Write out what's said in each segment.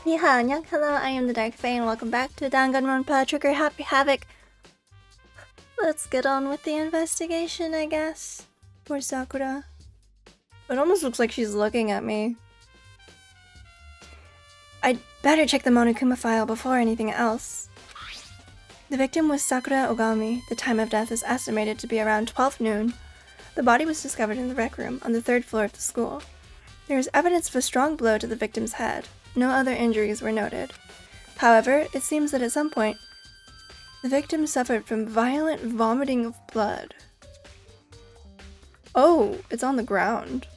Hello, I am the Dark Fae and welcome back to Danganronpa Trigger Happy Havoc. Let's get on with the investigation, I guess. Poor Sakura. It almost looks like she's looking at me. I'd better check the Monokuma file before anything else. The victim was Sakura Ogami. The time of death is estimated to be around 12 noon. The body was discovered in the rec room on the 3rd floor of the school. There is evidence of a strong blow to the victim's head. No other injuries were noted. However, it seems that at some point, the victim suffered from violent vomiting of blood. Oh, it's on the ground.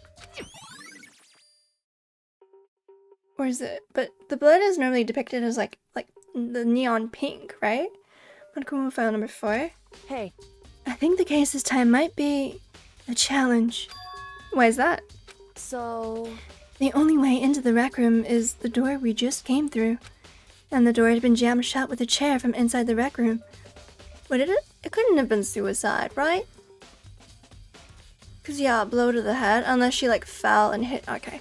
Or is it? But the blood is normally depicted as like the neon pink, right? Monokuma file number 4. Hey. I think the case's time might be a challenge. Why is that? So... The only way into the rec room is the door we just came through. And the door had been jammed shut with a chair from inside the rec room. What did it? It couldn't have been suicide, right? Cause yeah, a blow to the head, unless she like fell and hit, okay.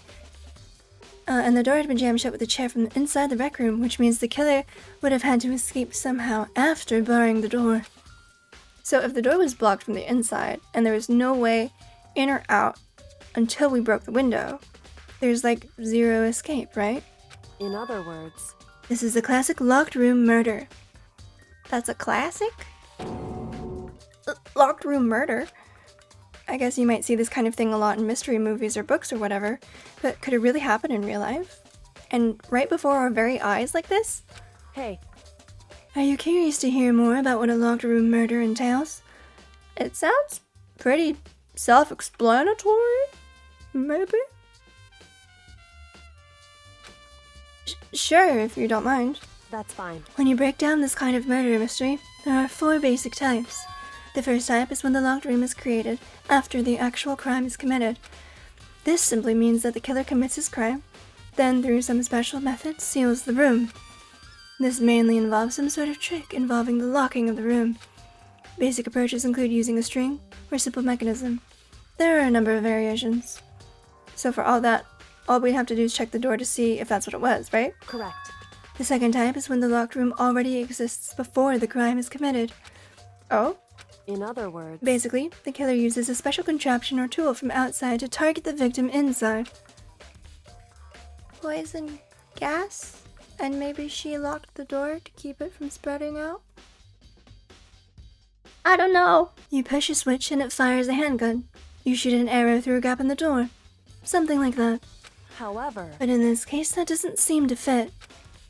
And the door had been jammed shut with a chair from inside the rec room, which means the killer would have had to escape somehow after barring the door. So if the door was blocked from the inside, and there was no way in or out until we broke the window, there's like zero escape, right? In other words... This is a classic locked room murder. That's a classic? Locked room murder? I guess you might see this kind of thing a lot in mystery movies or books or whatever, but could it really happen in real life? And right before our very eyes like this? Hey. Are you curious to hear more about what a locked room murder entails? It sounds pretty self-explanatory, maybe? Sure, if you don't mind. That's fine. When you break down this kind of murder mystery, there are 4 basic types. The first type is when the locked room is created after the actual crime is committed. This simply means that the killer commits his crime, then through some special method seals the room. This mainly involves some sort of trick involving the locking of the room. Basic approaches include using a string or simple mechanism. There are a number of variations. So for all that, all we'd have to do is check the door to see if that's what it was, right? Correct. The second type is when the locked room already exists before the crime is committed. Oh? In other words... Basically, the killer uses a special contraption or tool from outside to target the victim inside. Poison gas? And maybe she locked the door to keep it from spreading out? I don't know. You push a switch and it fires a handgun. You shoot an arrow through a gap in the door. Something like that. However... But in this case, that doesn't seem to fit.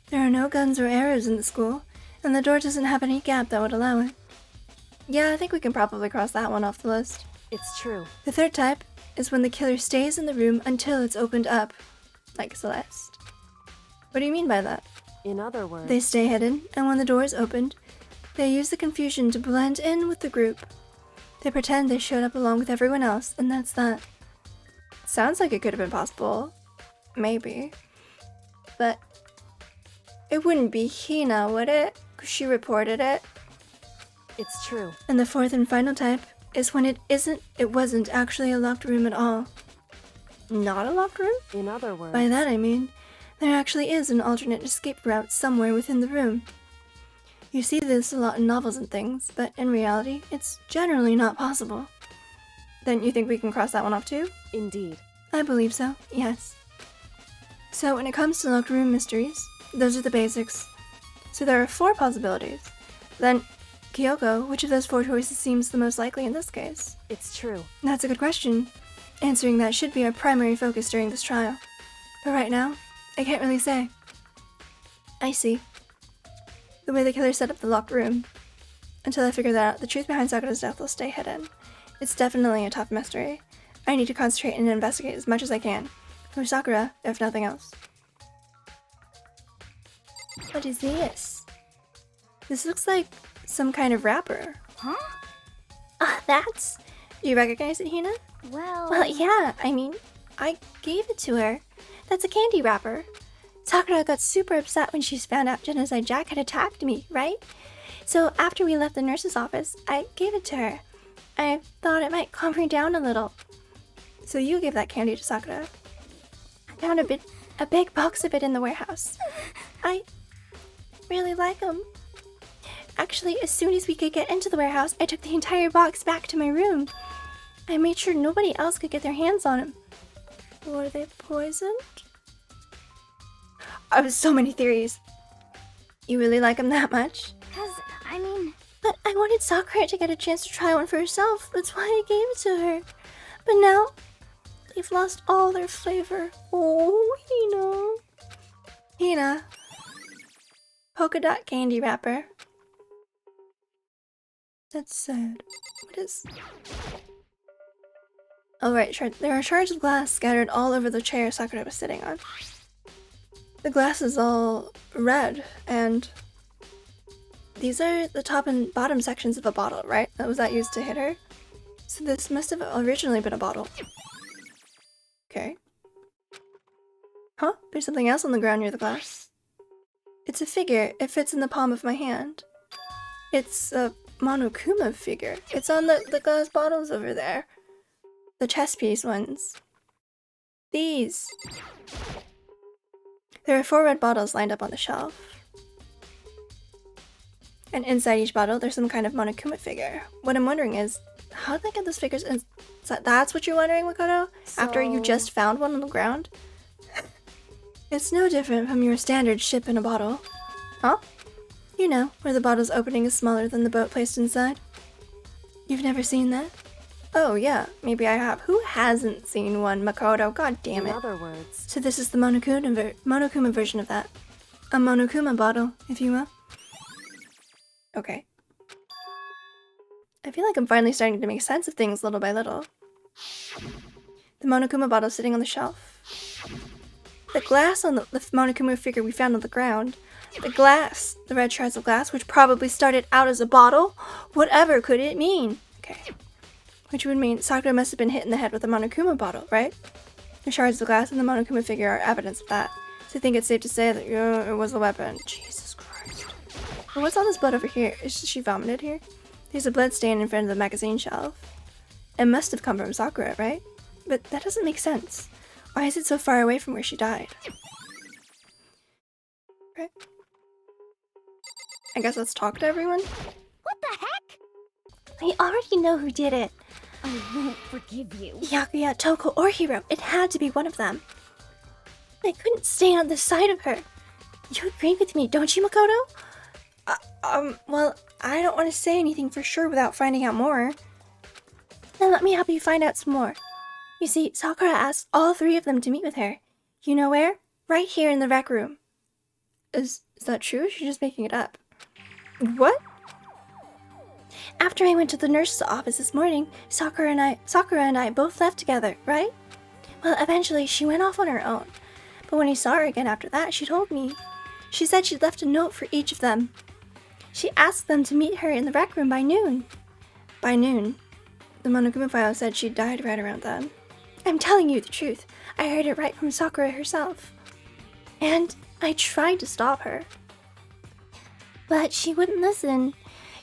There are no guns or arrows in the school, and the door doesn't have any gap that would allow it. Yeah, I think we can probably cross that one off the list. It's true. The third type is when the killer stays in the room until it's opened up. Like Celeste. What do you mean by that? In other words... They stay hidden, and when the door is opened, they use the confusion to blend in with the group. They pretend they showed up along with everyone else, and that's that. Sounds like it could have been possible. Maybe. But it wouldn't be Hina, would it? Because she reported it. It's true. And the fourth and final type is when it wasn't actually a locked room at all. Not a locked room? In other words... By that I mean, there actually is an alternate escape route somewhere within the room. You see this a lot in novels and things, but in reality, it's generally not possible. Then you think we can cross that one off too? Indeed. I believe so, yes. So when it comes to locked room mysteries, those are the basics. So there are 4 possibilities. Then, Kyoko, which of those 4 choices seems the most likely in this case? It's true. That's a good question. Answering that should be our primary focus during this trial. But right now, I can't really say. I see. The way the killer set up the locked room. Until I figure that out, the truth behind Sakura's death will stay hidden. It's definitely a tough mystery. I need to concentrate and investigate as much as I can. For Sakura, if nothing else. What is this? This looks like some kind of wrapper. Huh? That's... Do you recognize it, Hina? Well, yeah, I mean, I gave it to her. That's a candy wrapper. Sakura got super upset when she found out Genocide Jack had attacked me, right? So after we left the nurse's office, I gave it to her. I thought it might calm her down a little. So you gave that candy to Sakura. I found a bit a big box of it in the warehouse. I really like them. Actually, as soon as we could get into the warehouse, I took the entire box back to my room. I made sure nobody else could get their hands on them. Were they poisoned? I have so many theories. You really like them that much? But I wanted Sakura to get a chance to try one for herself. That's why I gave it to her. But now, they've lost all their flavor. Oh, Hina. Polka dot candy wrapper. That's sad. What is... Oh right, there are shards of glass scattered all over the chair Sakura was sitting on. The glass is all red, and these are the top and bottom sections of a bottle, right? That was that used to hit her? So this must have originally been a bottle. Okay. Huh? There's something else on the ground near the glass. It's a figure. It fits in the palm of my hand. It's a Monokuma figure. It's on the glass bottles over there. The chess piece ones. These. There are 4 red bottles lined up on the shelf. And inside each bottle, there's some kind of Monokuma figure. What I'm wondering is, how did they get those figures in? That's what you're wondering, Makoto? After you just found one on the ground? It's no different from your standard ship in a bottle. Huh? You know, where the bottle's opening is smaller than the boat placed inside. You've never seen that? Oh yeah, maybe I have. Who hasn't seen one, Makoto? God damn it. In other words, So this is the Monokuma version of that. A Monokuma bottle, if you will. Okay. I feel like I'm finally starting to make sense of things little by little. The Monokuma bottle sitting on the shelf. The glass on the Monokuma figure we found on the ground. The glass, the red shards of glass, which probably started out as a bottle. Whatever could it mean? Okay. Which would mean Sakura must have been hit in the head with a Monokuma bottle, right? The shards of glass and the Monokuma figure are evidence of that. So I think it's safe to say that it was a weapon. Jesus Christ. Well, what's on this blood over here? Is she vomited here? There's a blood stain in front of the magazine shelf. It must have come from Sakura, right? But that doesn't make sense. Why is it so far away from where she died? Right. I guess let's talk to everyone. What the heck? We already know who did it. I won't forgive you. Yakuya, Toko, or Hiro. It had to be one of them. I couldn't stay on the side of her. You agree with me, don't you, Makoto? Well, I don't want to say anything for sure without finding out more. Then let me help you find out some more. You see, Sakura asked all 3 of them to meet with her. You know where? Right here in the rec room. Is that true? Or she's just making it up. What? After I went to the nurse's office this morning, Sakura and I both left together, right? Well, eventually she went off on her own. But when I saw her again after that, she told me. She said she'd left a note for each of them. She asked them to meet her in the rec room by noon. By noon? The Monokuma file said she died right around then. I'm telling you the truth. I heard it right from Sakura herself. And I tried to stop her. But she wouldn't listen.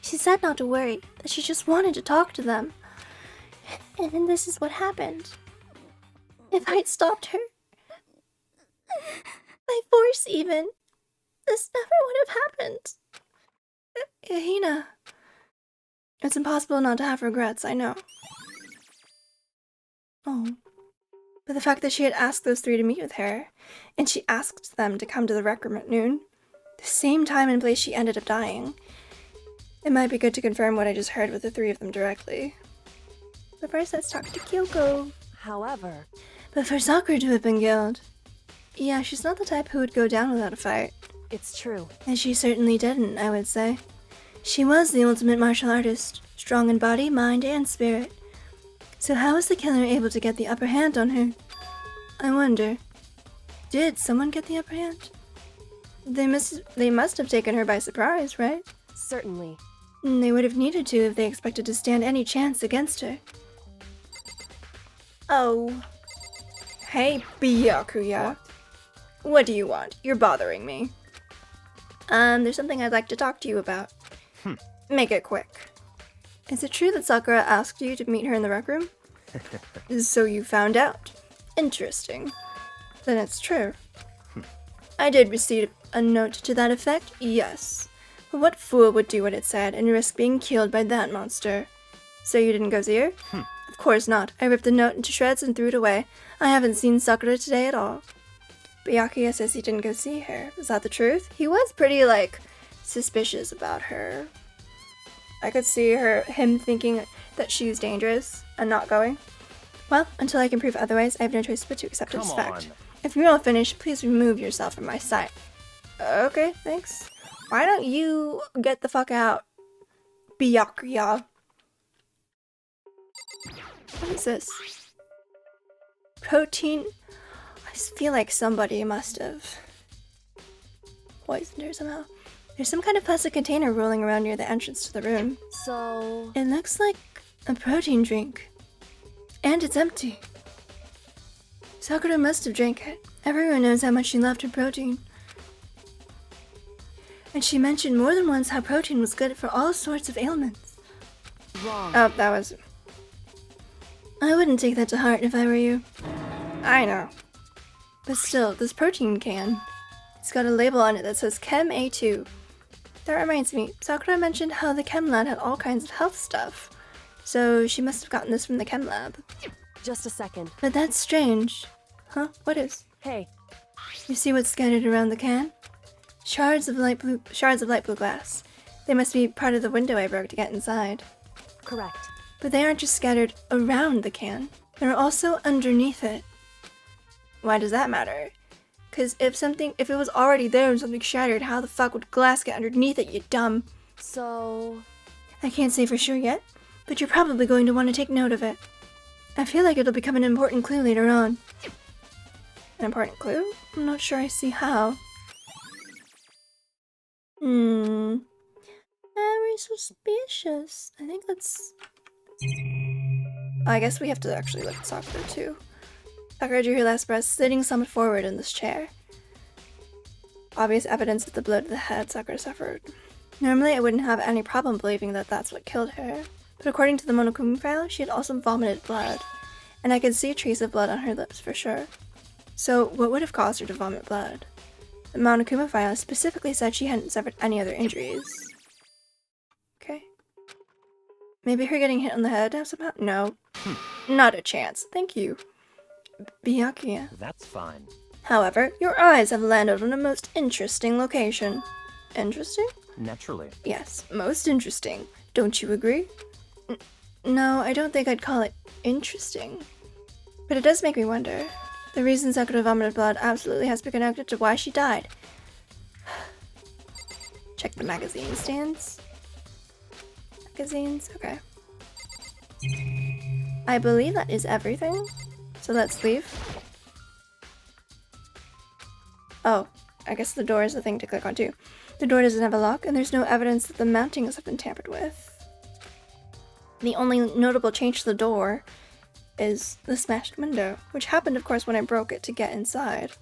She said not to worry, that she just wanted to talk to them. And then this is what happened. If I'd stopped her, by force even, this never would have happened. Hina. It's impossible not to have regrets, I know. Oh. But the fact that she had asked those 3 to meet with her, and she asked them to come to the rec room at noon, the same time and place she ended up dying, it might be good to confirm what I just heard with the 3 of them directly. But first, let's talk to Kyoko. however, But for Sakura to have been killed, yeah, she's not the type who would go down without a fight. it's true. And she certainly didn't, I would say. She was the ultimate martial artist, strong in body, mind, and spirit. So how was the killer able to get the upper hand on her? I wonder, did someone get the upper hand? They must have taken her by surprise, right? Certainly. They would have needed to if they expected to stand any chance against her. Oh. Hey, Byakuya. What do you want? You're bothering me. There's something I'd like to talk to you about. Make it quick. Is it true that Sakura asked you to meet her in the rec room? So you found out. Interesting. Then it's true. I did receive a note to that effect, yes. But what fool would do what it said and risk being killed by that monster? So you didn't go see her? Of course not. I ripped the note into shreds and threw it away. I haven't seen Sakura today at all. Byakuya says he didn't go see her. Is that the truth? He was pretty, suspicious about her. I could see him thinking that she's dangerous and not going. Well, until I can prove otherwise, I have no choice but to accept it as fact. If you're all finished, please remove yourself from my sight. Okay, thanks. Why don't you get the fuck out, Byakuya? What is this? Protein? I feel like somebody must have poisoned her somehow. There's some kind of plastic container rolling around near the entrance to the room. So... It looks like a protein drink. And it's empty. Sakura must have drank it. Everyone knows how much she loved her protein. And she mentioned more than once how protein was good for all sorts of ailments. Wrong. Oh, that was... I wouldn't take that to heart if I were you. I know. But still, this protein can. It's got a label on it that says Chem A2. That reminds me, Sakura mentioned how the Chem Lab had all kinds of health stuff. So she must have gotten this from the Chem Lab. Just a second. But that's strange. Huh? What is? Hey, You see what's scattered around the can? Shards of light blue glass. They must be part of the window I broke to get inside. correct. But they aren't just scattered around the can. They're also underneath it. Why does that matter? Because if it was already there and something shattered, how the fuck would glass get underneath it, you dumb? So... I can't say for sure yet, but you're probably going to want to take note of it. I feel like it'll become an important clue later on. An important clue? I'm not sure I see how. Very suspicious. I think that's... I guess we have to actually look at Sakura too. Sakura drew her last breath, sitting somewhat forward in this chair. Obvious evidence of the blow to the head Sakura suffered. Normally I wouldn't have any problem believing that that's what killed her, but according to the Monokuma file, she had also vomited blood, and I could see a trace of blood on her lips for sure. So what would have caused her to vomit blood? The Monokuma file specifically said she hadn't suffered any other injuries. Okay. Maybe her getting hit on the head somehow? No. Not a chance. Thank you. Byakuya. That's fine. However, your eyes have landed on a most interesting location. Interesting? Naturally. Yes, most interesting. Don't you agree? No, I don't think I'd call it interesting. But it does make me wonder. The reason Sakura vomited blood absolutely has to be connected to why she died. Check the magazine stands. Magazines? Okay. I believe that is everything. So let's leave. Oh, I guess the door is the thing to click on too. The door doesn't have a lock, and there's no evidence that the mountings have been tampered with. The only notable change to the door is the smashed window, which happened, of course, when I broke it to get inside.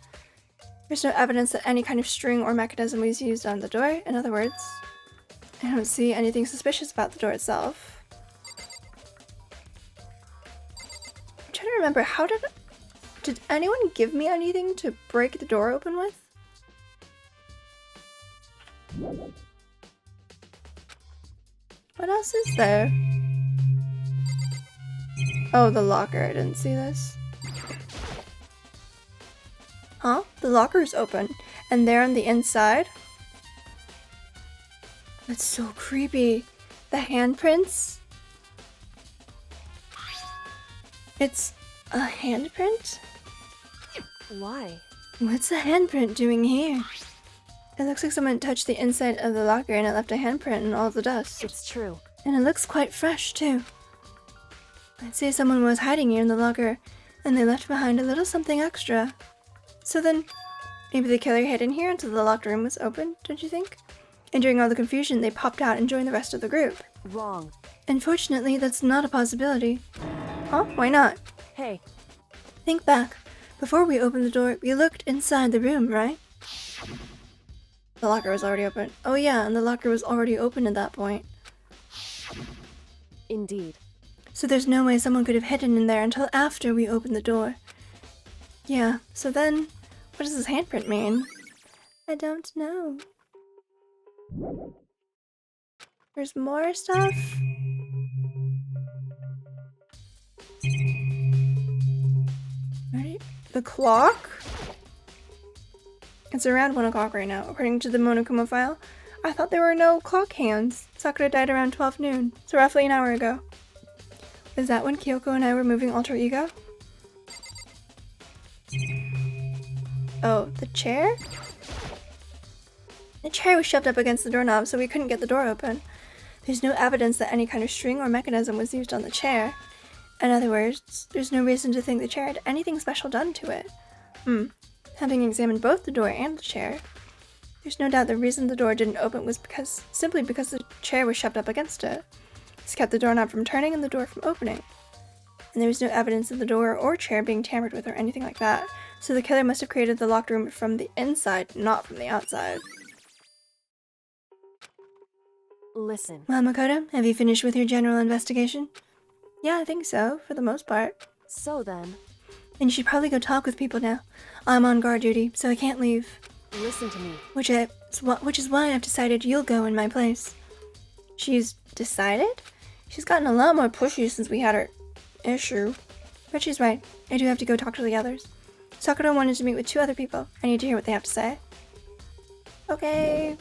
There's no evidence that any kind of string or mechanism was used on the door. In other words, I don't see anything suspicious about the door itself. I'm trying to remember, did anyone give me anything to break the door open with? What else is there? Oh, the locker. I didn't see this. Huh? The locker's open. And there on the inside? That's so creepy. The handprints? It's a handprint? Why? What's the handprint doing here? It looks like someone touched the inside of the locker and it left a handprint in all the dust. It's true. And it looks quite fresh, too. I'd say someone was hiding here in the locker, and they left behind a little something extra. So then, maybe the killer hid in here until the locked room was open, don't you think? And during all the confusion, they popped out and joined the rest of the group. Wrong. Unfortunately, that's not a possibility. Huh? Why not? Hey, Think back. Before we opened the door, we looked inside the room, right? The locker was already open. Oh yeah, and the locker was already open at that point. indeed. So there's no way someone could have hidden in there until after we opened the door. Yeah, so then, what does this handprint mean? I don't know. There's more stuff. Ready? The clock? It's around 1 o'clock right now, according to the Monokuma file. I thought there were no clock hands. Sakura died around 12 noon, so roughly an hour ago. Is that when Kyoko and I were moving Alter Ego? Oh, the chair? The chair was shoved up against the doorknob, so we couldn't get the door open. There's no evidence that any kind of string or mechanism was used on the chair. In other words, there's no reason to think the chair had anything special done to it. Having examined both the door and the chair, there's no doubt the reason the door didn't open was simply because the chair was shoved up against it. This kept the doorknob from turning and the door from opening. And there was no evidence of the door or chair being tampered with or anything like that, so the killer must have created the locked room from the inside, not from the outside. Listen. Well, Makoto, have you finished with your general investigation? Yeah, I think so, for the most part. So then. And you should probably go talk with people now. I'm on guard duty, so I can't leave. Listen to me. Which is why I've decided you'll go in my place. She's decided? She's gotten a lot more pushy since we had her issue. But she's right. I do have to go talk to the others. Sakura wanted to meet with 2 other people. I need to hear what they have to say. Okay.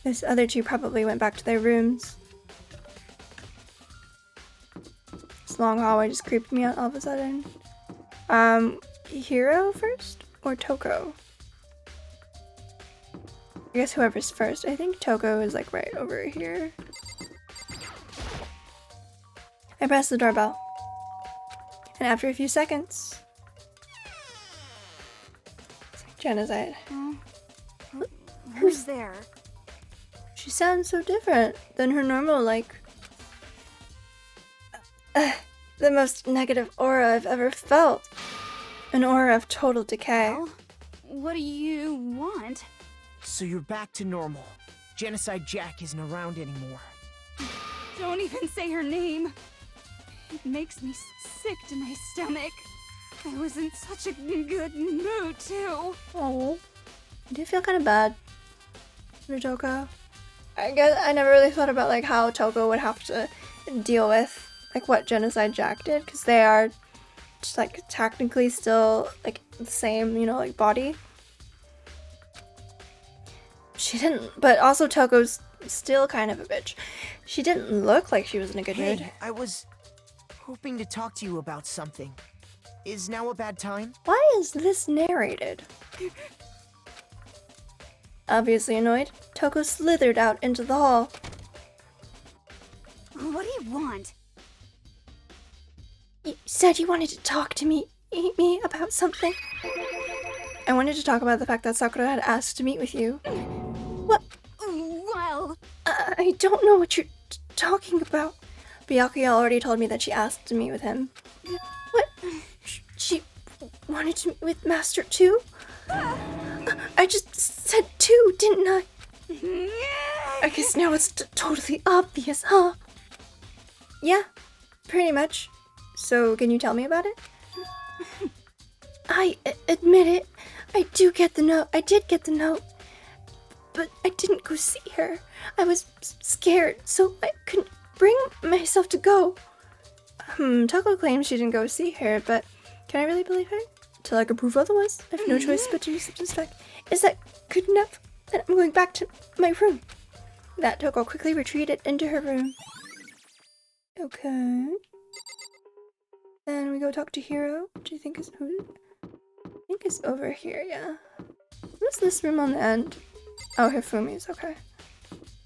Those other 2 probably went back to their rooms. This long hallway just creeped me out all of a sudden. Hiro first? Or Toko? I guess whoever's first. I think Toko is like right over here. I pressed the doorbell. And after a few seconds... It's like genocide. Who's there? She sounds so different than her normal, like... the most negative aura I've ever felt. An aura of total decay. Well, what do you want? So you're back to normal. Genocide Jack isn't around anymore. Don't even say her name. It makes me sick to my stomach. I was in such a good mood, too. Oh, I do feel kind of bad for Toko. I guess I never really thought about like how Toko would have to deal with like what Genocide Jack did, because they are just like technically still like the same, you know, like body. She didn't, but also Toko's still kind of a bitch. She didn't look like she was in a good mood. Hey, I was hoping to talk to you about something. Is now a bad time? Why is this narrated? Obviously annoyed, Toko slithered out into the hall. What do you want? You said you wanted to talk to me about something. I wanted to talk about the fact that Sakura had asked to meet with you. What? Well... I don't know what you're talking about. Byakuya already told me that she asked to meet with him. What? She wanted to meet with Master too? I just said 2, didn't I? I guess now it's totally obvious, huh? Yeah, pretty much. So, can you tell me about it? I admit it. I did get the note. But I didn't go see her. I was scared, so I couldn't bring myself to go. Toko claims she didn't go see her, but can I really believe her? Till I can prove otherwise, I have no choice but to accept this fact. Is that good enough? Then I'm going back to my room. That Toko quickly retreated into her room. Okay. Then we go talk to Hiro, which I think is over here, yeah. What's this room on the end? Oh, Hifumi's, okay.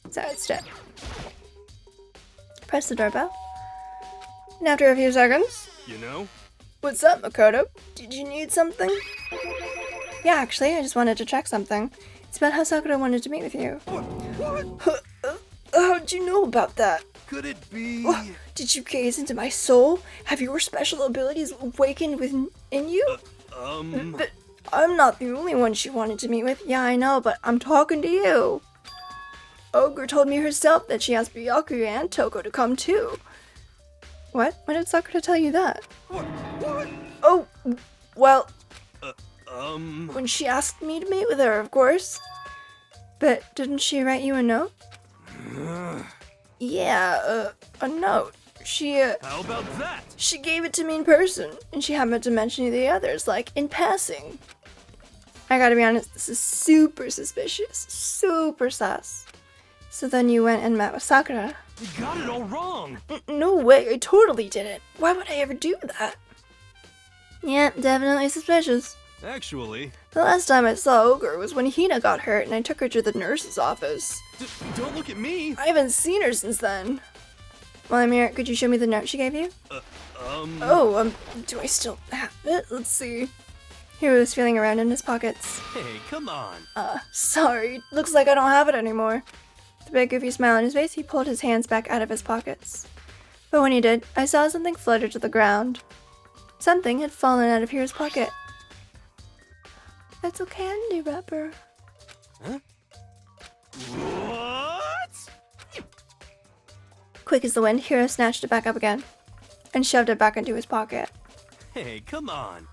Side step. Press the doorbell. And after a few seconds... You know? What's up, Makoto? Did you need something? Yeah, actually, I just wanted to check something. It's about how Sakura wanted to meet with you. What? How'd you know about that? Could it be? Did you gaze into my soul? Have your special abilities awakened within you? But I'm not the only one she wanted to meet with. Yeah, I know, but I'm talking to you. Ogre told me herself that she asked Byakuya and Toko to come too. What? When did Sakura tell you that? What? Oh, well, When she asked me to meet with her, of course. But didn't she write you a note? Yeah, a note. How about that? She gave it to me in person, and she happened to mention the others, like, in passing. I gotta be honest, this is super suspicious. Super sus. So then you went and met with Sakura. You got it all wrong. No way, I totally didn't. Why would I ever do that? Yeah, definitely suspicious. Actually, The last time I saw Ogre was when Hina got hurt and I took her to the nurse's office. don't look at me. I haven't seen her since then. Well, I'm here. Could you show me the note she gave you? Do I still have it? Let's see. He was feeling around in his pockets. Hey, come on. Sorry. Looks like I don't have it anymore. With a big goofy smile on his face, he pulled his hands back out of his pockets. But when he did, I saw something flutter to the ground. Something had fallen out of Hero's pocket. It's a candy wrapper. Huh? What? Quick as the wind, Hero snatched it back up again and shoved it back into his pocket. Hey, come on.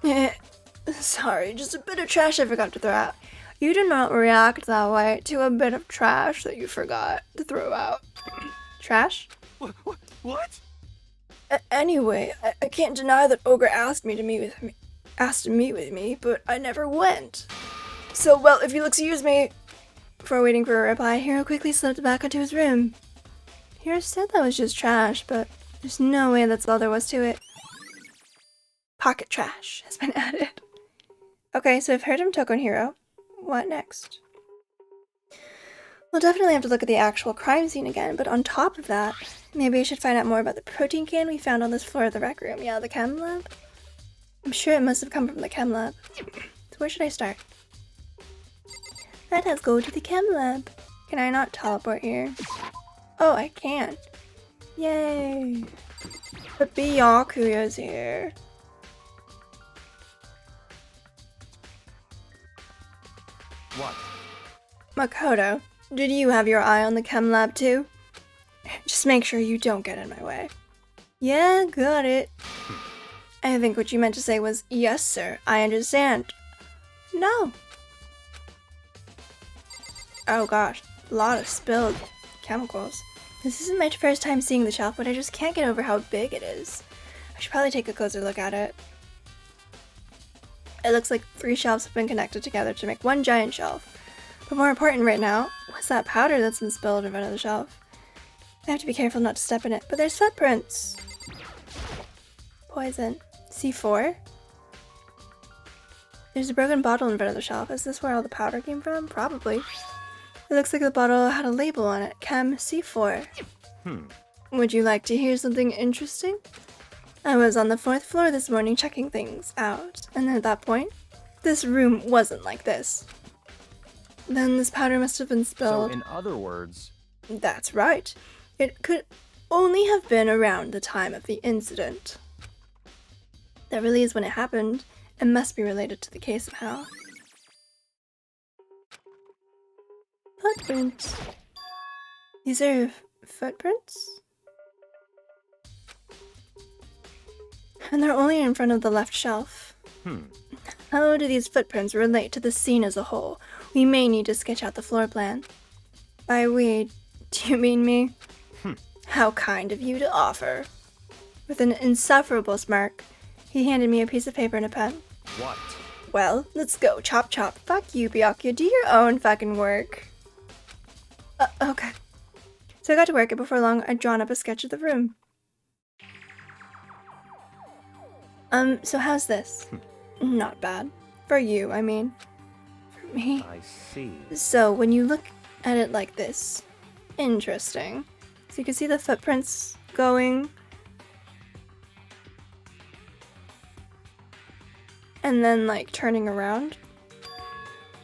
Sorry, just a bit of trash I forgot to throw out. You do not react that way to a bit of trash that you forgot to throw out. Trash? What? Anyway, I can't deny that Ogre asked to meet with me, but I never went. So, well, if you'll excuse me. Before waiting for a reply, Hero quickly slipped back into his room. Hero said that was just trash, but there's no way that's all there was to it. Pocket trash has been added. Okay, so I've heard him took on Hero. What next? We'll definitely have to look at the actual crime scene again, but on top of that, maybe I should find out more about the protein can we found on this floor of the rec room. Yeah, the chem lab? I'm sure it must have come from the chem lab. So where should I start? Let us go to the chem lab. Can I not teleport here? Oh, I can. Yay. But Byakuya's here. What? Makoto, did you have your eye on the chem lab too? Just make sure you don't get in my way. Yeah, got it. I think what you meant to say was, yes sir, I understand. No. Oh gosh, a lot of spilled chemicals. This isn't my first time seeing the shelf, but I just can't get over how big it is. I should probably take a closer look at it. It looks like 3 shelves have been connected together to make one giant shelf. But more important right now, what's that powder that's been spilled in front of the shelf? I have to be careful not to step in it, but there's footprints. Poison. C4? There's a broken bottle in front of the shelf. Is this where all the powder came from? Probably. It looks like the bottle had a label on it. Chem C4. Would you like to hear something interesting? I was on the 4th floor this morning checking things out, and at that point, this room wasn't like this. Then this powder must have been spilled. So in other words... That's right. It could only have been around the time of the incident. That really is when it happened, and must be related to the case somehow. Footprints. These are footprints? And they're only in front of the left shelf. How do these footprints relate to the scene as a whole? We may need to sketch out the floor plan. By we, do you mean me? How kind of you to offer. With an insufferable smirk, he handed me a piece of paper and a pen. What? Well, let's go. Chop chop. Fuck you, Byakuya. Do your own fucking work. Okay. So I got to work, and before long, I'd drawn up a sketch of the room. So how's this? Not bad. For you, I mean. For me. I see. So when you look at it like this, interesting. So you can see the footprints going. And then, like, turning around.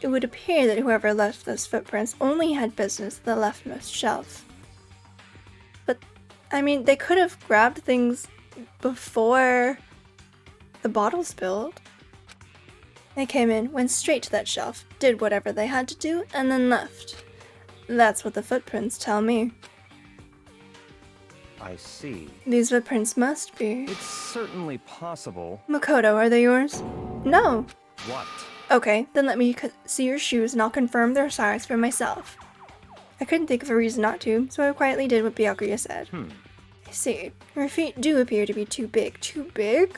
It would appear that whoever left those footprints only had business at the leftmost shelf. But, I mean, they could have grabbed things before the bottle spilled. They came in, went straight to that shelf, did whatever they had to do, and then left. That's what the footprints tell me. I see. These footprints must be... It's certainly possible. Makoto, are they yours? No. What? Okay, then let me see your shoes and I'll confirm their size for myself. I couldn't think of a reason not to, so I quietly did what Byakuya said. I see. Your feet do appear to be too big. Too big?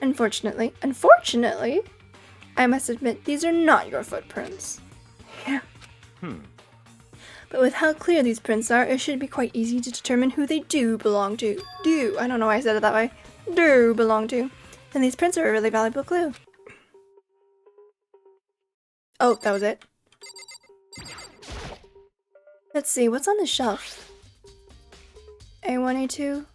Unfortunately, I must admit these are not your footprints. Yeah. But with how clear these prints are, it should be quite easy to determine who they do belong to. I don't know why I said it that way. Do belong to. And these prints are a really valuable clue. Oh, that was it. Let's see, what's on the shelf? A1, A2.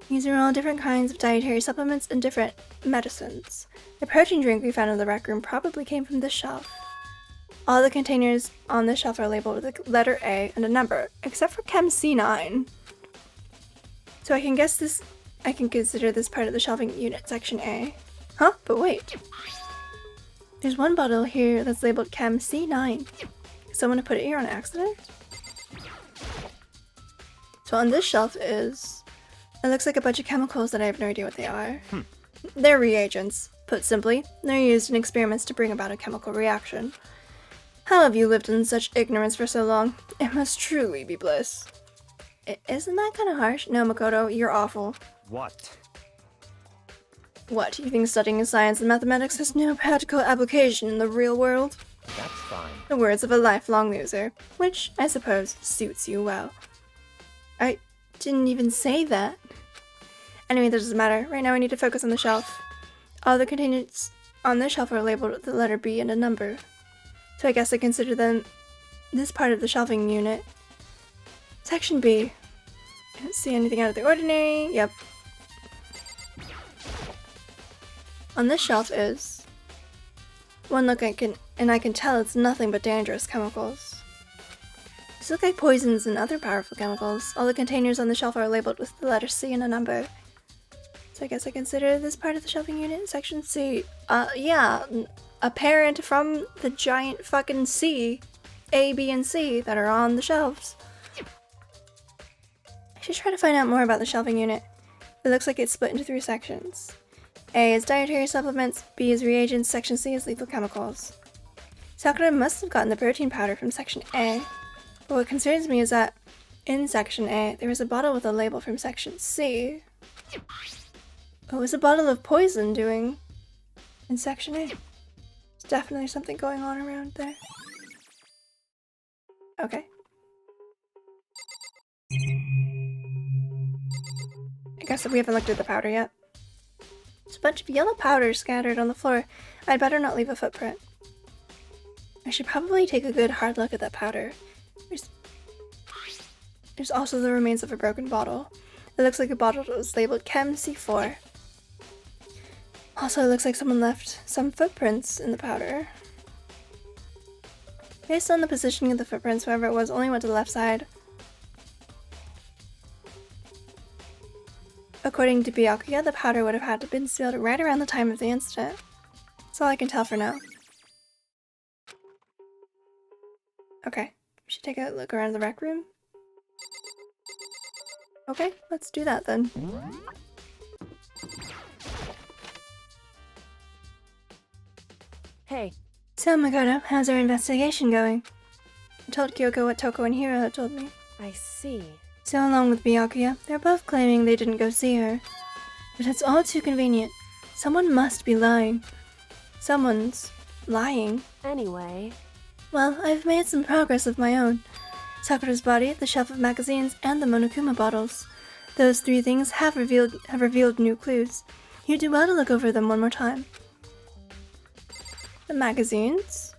These are all different kinds of dietary supplements and different medicines. The protein drink we found in the rec room probably came from this shelf. All the containers on the shelf are labeled with the letter A and a number, except for Chem C9. So I can consider this part of the shelving unit, section A. Huh? But wait. There's one bottle here that's labeled Chem C9. Is someone put it here on accident? So on this shelf it looks like a bunch of chemicals that I have no idea what they are. They're reagents. Put simply, they're used in experiments to bring about a chemical reaction. How have you lived in such ignorance for so long? It must truly be bliss. Isn't that kind of harsh? No, Makoto, you're awful. What? What, you think studying science and mathematics has no practical application in the real world? That's fine. The words of a lifelong loser, which, I suppose, suits you well. I didn't even say that. Anyway, that doesn't matter. Right now I need to focus on the shelf. All the containers on the shelf are labeled with the letter B and a number. So I guess I consider them this part of the shelving unit. Section B. I don't see anything out of the ordinary. Yep. On this shelf is one look I can tell it's nothing but dangerous chemicals. These look like poisons and other powerful chemicals. All the containers on the shelf are labeled with the letter C and a number. So I guess I consider this part of the shelving unit section C. Yeah, apparent from the giant fucking C, A, B, and C that are on the shelves. I should try to find out more about the shelving unit. It looks like it's split into 3 sections. A is dietary supplements, B is reagents, section C is lethal chemicals. Sakura must have gotten the protein powder from section A. But what concerns me is that in section A, there was a bottle with a label from section C. What was a bottle of poison doing in section A? There's definitely something going on around there. Okay. I guess we haven't looked at the powder yet. There's a bunch of yellow powder scattered on the floor. I'd better not leave a footprint. I should probably take a good hard look at that powder. There's also the remains of a broken bottle. It looks like a bottle that was labeled Chem C4. Also, it looks like someone left some footprints in the powder. Based on the positioning of the footprints, whoever it was only went to the left side. According to Byakuya, the powder would have had to been spilled right around the time of the incident. That's all I can tell for now. Okay, we should take a look around the rec room. Okay, let's do that then. Hey, So, Makoto, how's our investigation going? I told Kyoko what Toko and Hiro had told me. I see. So, along with Byakuya, they're both claiming they didn't go see her. But it's all too convenient. Someone must be lying. Someone's lying. Anyway, Well, I've made some progress of my own. Sakura's body, the shelf of magazines, and the Monokuma bottles. Those 3 things have revealed new clues. You do well to look over them one more time. The magazines?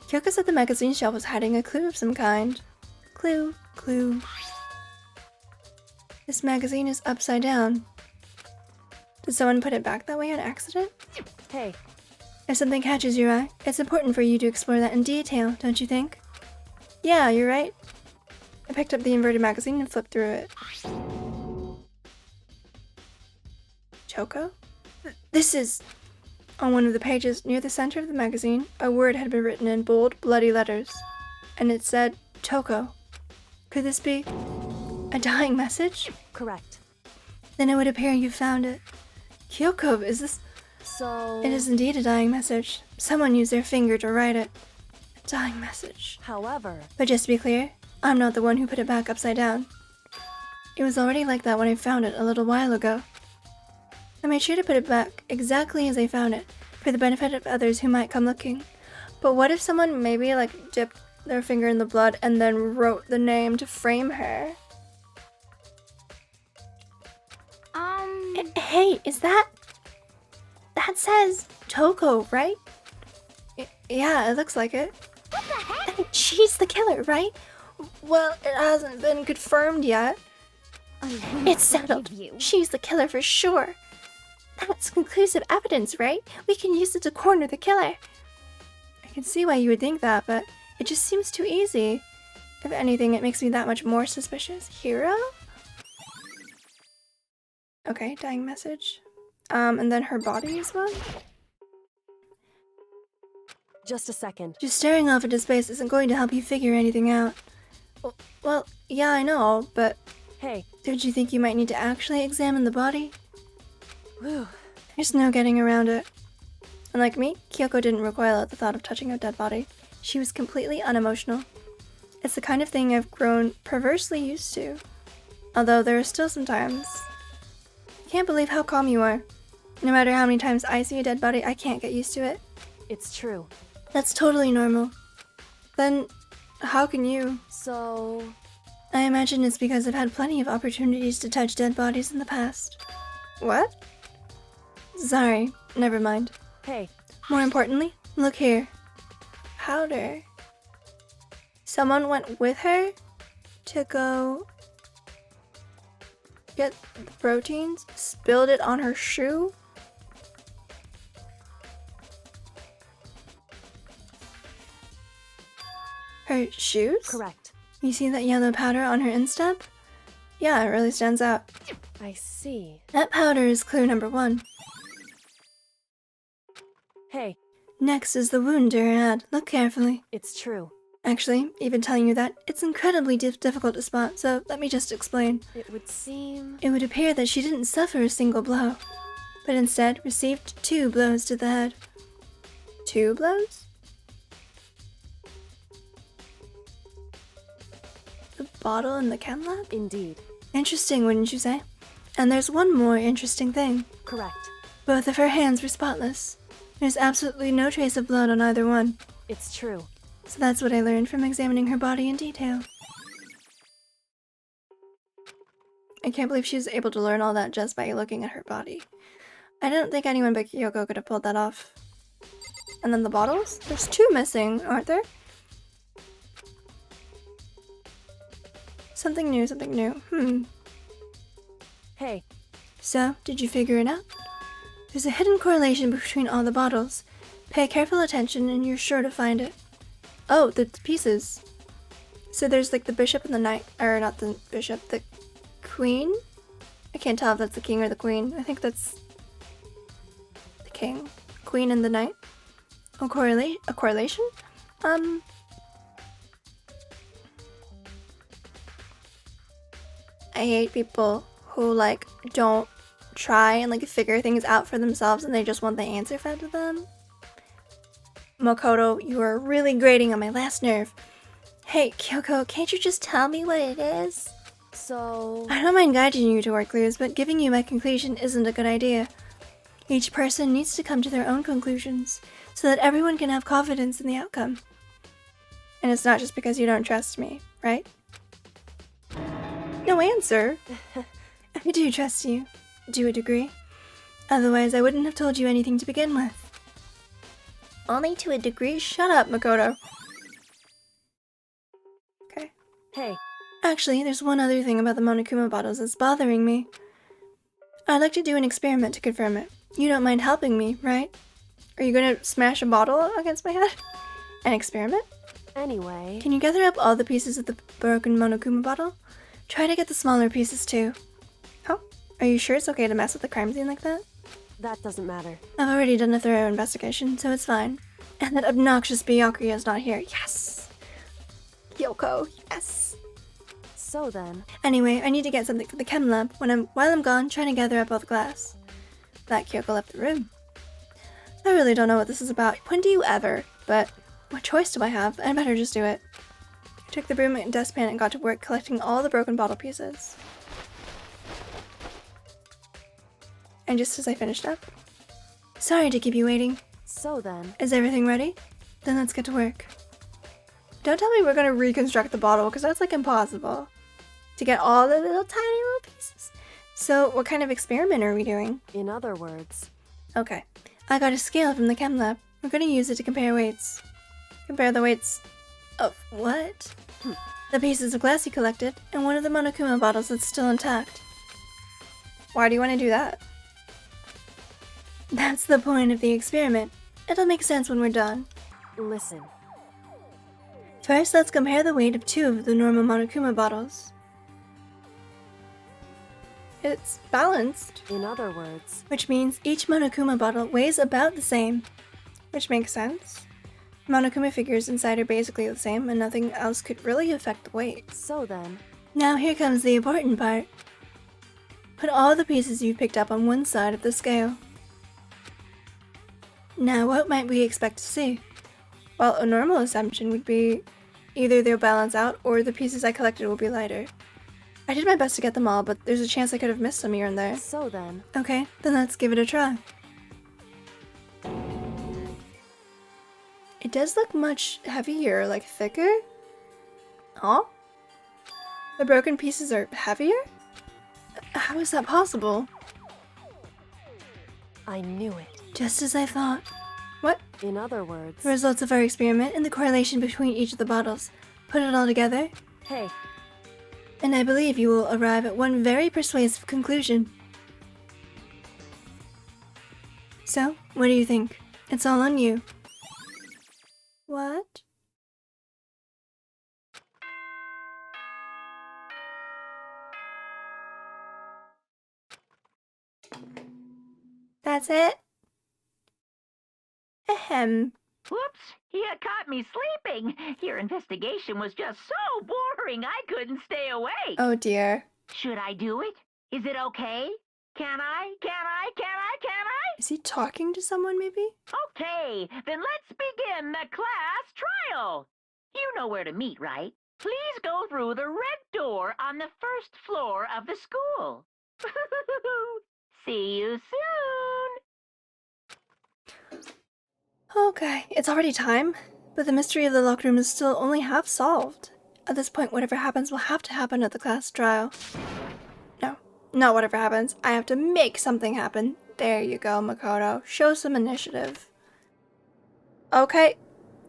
Kyoko said the magazine shelf was hiding a clue of some kind. Clue. This magazine is upside down. Did someone put it back that way on accident? hey, If something catches your eye, it's important for you to explore that in detail, don't you think? Yeah, you're right. I picked up the inverted magazine and flipped through it. Choco? This is... On one of the pages near the center of the magazine, a word had been written in bold, bloody letters. And it said, Toko. Could this be a dying message? correct. then it would appear you found it. Kyoko, is this? So... It is indeed a dying message. Someone used their finger to write it. A dying message. However... But just to be clear, I'm not the one who put it back upside down. It was already like that when I found it a little while ago. I made sure to put it back exactly as I found it, for the benefit of others who might come looking. But what if someone maybe like dipped their finger in the blood and then wrote the name to frame her? Hey, is that... That says Toko, right? Yeah, it looks like it. What the heck? She's the killer, right? Well, it hasn't been confirmed yet. It's settled. She's the killer for sure. That's conclusive evidence, right? We can use it to corner the killer. I can see why you would think that, but it just seems too easy. If anything, it makes me that much more suspicious. Hero? Okay, dying message. And then her body as well? Just a second. Just staring off into space isn't going to help you figure anything out. Well, yeah, I know, but... Hey. Don't you think you might need to actually examine the body? Whew. There's no getting around it. Unlike me, Kyoko didn't recoil at the thought of touching a dead body. She was completely unemotional. It's the kind of thing I've grown perversely used to. Although there are still some times. I can't believe how calm you are. No matter how many times I see a dead body, I can't get used to it. It's true. That's totally normal. Then, how can you? So... I imagine it's because I've had plenty of opportunities to touch dead bodies in the past. What? Sorry, never mind. Hey. More importantly, look here. Powder. Someone went with her to go get the proteins, spilled it on her shoe. Her shoes? Correct. You see that yellow powder on her instep? Yeah, it really stands out. I see. That powder is clue number 1. Hey. Next is the wound to her head. Look carefully. It's true. Actually, even telling you that, it's incredibly difficult to spot, so let me just explain. It would seem... It would appear that she didn't suffer a single blow, but instead received 2 blows to the head. 2 blows? The bottle in the chem lab? Indeed. Interesting, wouldn't you say? And there's one more interesting thing. Correct. Both of her hands were spotless. There's absolutely no trace of blood on either one. It's true. So that's what I learned from examining her body in detail. I can't believe she was able to learn all that just by looking at her body. I don't think anyone but Kyoko could have pulled that off. And then the bottles? There's 2 missing, aren't there? Something new, something new. Hey. So, did you figure it out? There's a hidden correlation between all the bottles. Pay careful attention and you're sure to find it. Oh, the pieces. So there's like the bishop and the knight, or not the bishop, the queen? I can't tell if that's the king or the queen. I think that's the king. Queen and the knight. A correlation? I hate people who like don't try and like figure things out for themselves and they just want the answer fed to them. Makoto, you are really grating on my last nerve. Hey, Kyoko, can't you just tell me what it is? So... I don't mind guiding you toward clues, but giving you my conclusion isn't a good idea. Each person needs to come to their own conclusions, so that everyone can have confidence in the outcome. And it's not just because you don't trust me, right? No answer. I do trust you, to a degree. Otherwise, I wouldn't have told you anything to begin with. Only to a degree? Shut up, Makoto. Okay. Hey. Actually, there's one other thing about the Monokuma bottles that's bothering me. I'd like to do an experiment to confirm it. You don't mind helping me, right? Are you gonna smash a bottle against my head? An experiment? Anyway... Can you gather up all the pieces of the broken Monokuma bottle? Try to get the smaller pieces too. Oh, are you sure it's okay to mess with the crime scene like that? That doesn't matter. I've already done a thorough investigation, so it's fine. And that obnoxious Byakuya is not here. Yes! Yoko, yes! So then, Anyway, I need to get something for the chem lab while I'm gone trying to gather up all the glass. That Kyoko left the room. I really don't know what this is about. When do you ever? But what choice do I have? I better just do it. I took the broom and dustpan and got to work collecting all the broken bottle pieces. And just as I finished up, sorry to keep you waiting. so then, Is everything ready? Then let's get to work. Don't tell me we're gonna reconstruct the bottle, because that's like impossible. To get all the little tiny little pieces. So what kind of experiment are we doing? in other words, Okay, I got a scale from the chem lab. We're gonna use it to compare weights. Compare the weights of what? The pieces of glass you collected, and one of the Monokuma bottles that's still intact. Why do you want to do that? That's the point of the experiment. It'll make sense when we're done. listen. First, let's compare the weight of 2 of the normal Monokuma bottles. It's balanced, In other words, which means each Monokuma bottle weighs about the same, which makes sense. Monokuma figures inside are basically the same, and nothing else could really affect the weight. so then, Now here comes the important part. Put all the pieces you've picked up on one side of the scale. Now what might we expect to see? Well, a normal assumption would be either they'll balance out or the pieces I collected will be lighter. I did my best to get them all, but there's a chance I could have missed some here and there. so then, Okay, then let's give it a try. It does look much heavier, like thicker. Huh? The broken pieces are heavier? How is that possible? I knew it. Just as I thought. What? In other words, The results of our experiment and the correlation between each of the bottles. Put it all together, hey, and I believe you will arrive at one very persuasive conclusion. So, what do you think? It's all on you. What? That's it? Ahem. Whoops, you caught me sleeping. Your investigation was just so boring I couldn't stay awake. Oh dear. Should I do it? Is it okay? Can I? Is he talking to someone maybe? Okay, then let's begin the class trial. You know where to meet, right? Please go through the red door on the first floor of the school. See you soon. Okay, it's already time, but the mystery of the locked room is still only half solved. At this point, whatever happens will have to happen at the class trial. No, not whatever happens. I have to make something happen. There you go, Makoto. Show some initiative. Okay,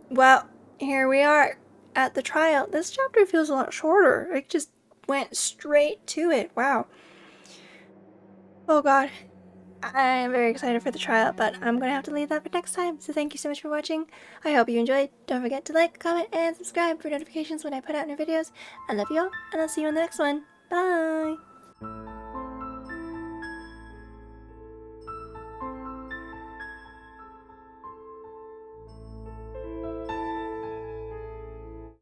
well, here we are at the trial. This chapter feels a lot shorter. It just went straight to it. Wow. Oh god. I am very excited for the trial, but I'm going to have to leave that for next time. So thank you so much for watching. I hope you enjoyed. Don't forget to like, comment, and subscribe for notifications when I put out new videos. I love you all, and I'll see you in the next one. Bye!